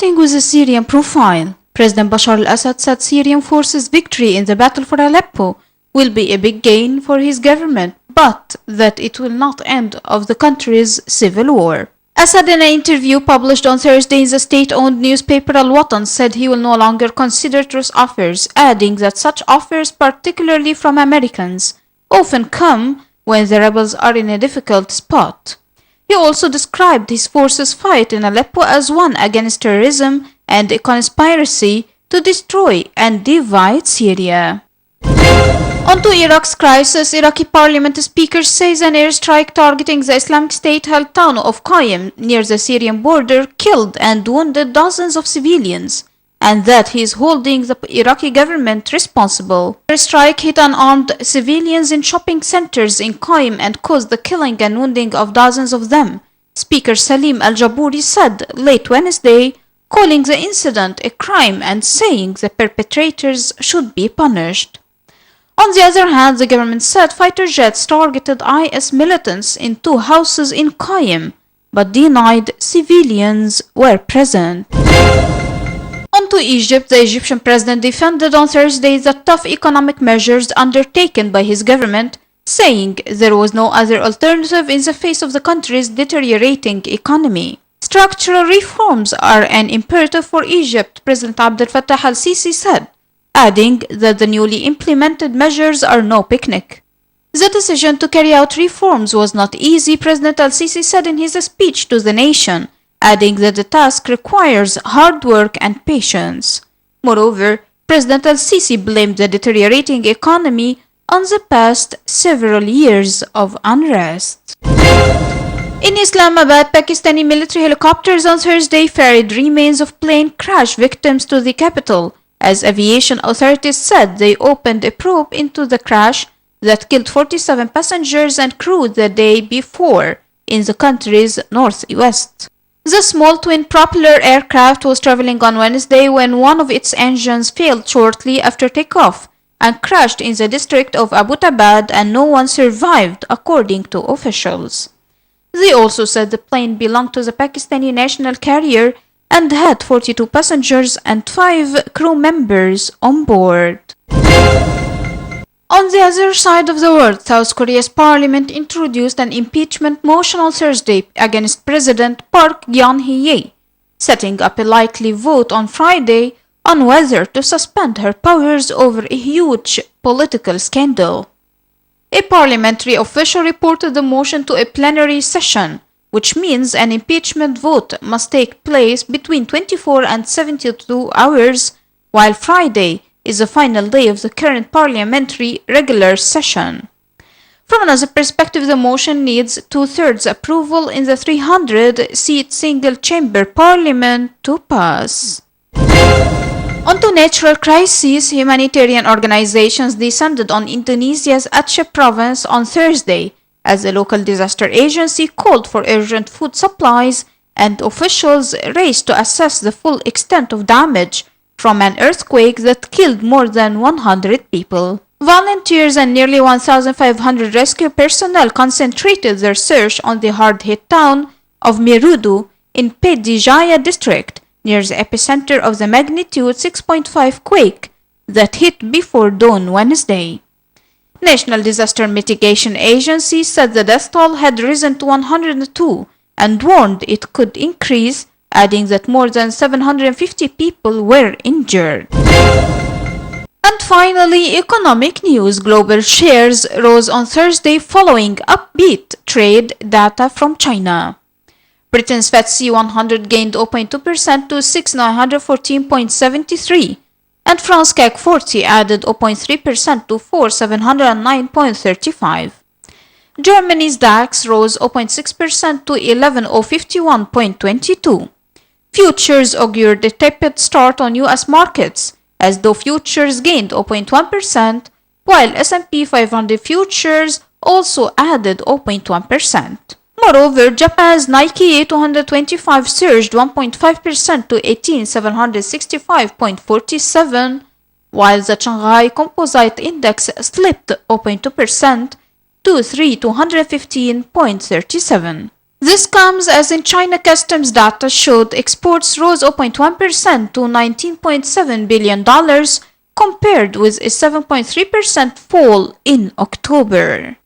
Starting with the Syrian profile, President Bashar al-Assad said Syrian forces' victory in the battle for Aleppo will be a big gain for his government, but that it will not end of the country's civil war. Assad, in an interview published on Thursday in the state-owned newspaper Al-Watan, said he will no longer consider truce offers, adding that such offers, particularly from Americans, often come when the rebels are in a difficult spot. He also described his forces' fight in Aleppo as one against terrorism and a conspiracy to destroy and divide Syria. On to Iraq's crisis, Iraqi parliament speakers say an airstrike targeting the Islamic State-held town of Qaim near the Syrian border killed and wounded dozens of civilians, and that he is holding the Iraqi government responsible. The airstrike hit unarmed civilians in shopping centers in Qaim and caused the killing and wounding of dozens of them, Speaker Salim Al-Jabouri said late Wednesday, calling the incident a crime and saying the perpetrators should be punished. On the other hand, the government said fighter jets targeted IS militants in two houses in Qaim, but denied civilians were present. On to Egypt, the Egyptian president defended on Thursday the tough economic measures undertaken by his government, saying there was no other alternative in the face of the country's deteriorating economy. Structural reforms are an imperative for Egypt, President Abdel Fattah al-Sisi said, adding that the newly implemented measures are no picnic. The decision to carry out reforms was not easy, President al-Sisi said in his speech to the nation, adding that the task requires hard work and patience. Moreover, President al-Sisi blamed the deteriorating economy on the past several years of unrest. In Islamabad, Pakistani military helicopters on Thursday ferried remains of plane crash victims to the capital, as aviation authorities said they opened a probe into the crash that killed 47 passengers and crew the day before in the country's northwest. The small twin-propeller aircraft was traveling on Wednesday when one of its engines failed shortly after takeoff and crashed in the district of Abbottabad, and no one survived, according to officials. They also said the plane belonged to the Pakistani national carrier and had 42 passengers and 5 crew members on board. On the other side of the world, South Korea's parliament introduced an impeachment motion on Thursday against President Park Geun-hye, setting up a likely vote on Friday on whether to suspend her powers over a huge political scandal. A parliamentary official reported the motion to a plenary session, which means an impeachment vote must take place between 24 and 72 hours, while Friday is the final day of the current parliamentary regular session. From another perspective, the motion needs two-thirds approval in the 300-seat single-chamber parliament to pass. On to natural crises, humanitarian organizations descended on Indonesia's Aceh province on Thursday, as the local disaster agency called for urgent food supplies and officials raced to assess the full extent of damage from an earthquake that killed more than 100 people. Volunteers and nearly 1,500 rescue personnel concentrated their search on the hard-hit town of Mirudu in Pedi Jaya district, near the epicenter of the magnitude 6.5 quake that hit before dawn Wednesday. National Disaster Mitigation Agency said the death toll had risen to 102 and warned it could increase, adding that more than 750 people were injured. And finally, economic news. Global shares rose on Thursday following upbeat trade data from China. Britain's FTSE 100 gained 0.2% to 6,914.73, and France CAC 40 added 0.3% to 4,709.35. Germany's DAX rose 0.6% to 11,051.22. Futures augured a tepid start on U.S. markets, as Dow futures gained 0.1%, while S&P 500 futures also added 0.1%. Moreover, Japan's Nikkei 225 surged 1.5% to 18,765.47, while the Shanghai Composite Index slipped 0.2% to 3,215.37. This comes as in China customs data showed exports rose 0.1% to $19.7 billion compared with a 7.3% fall in October.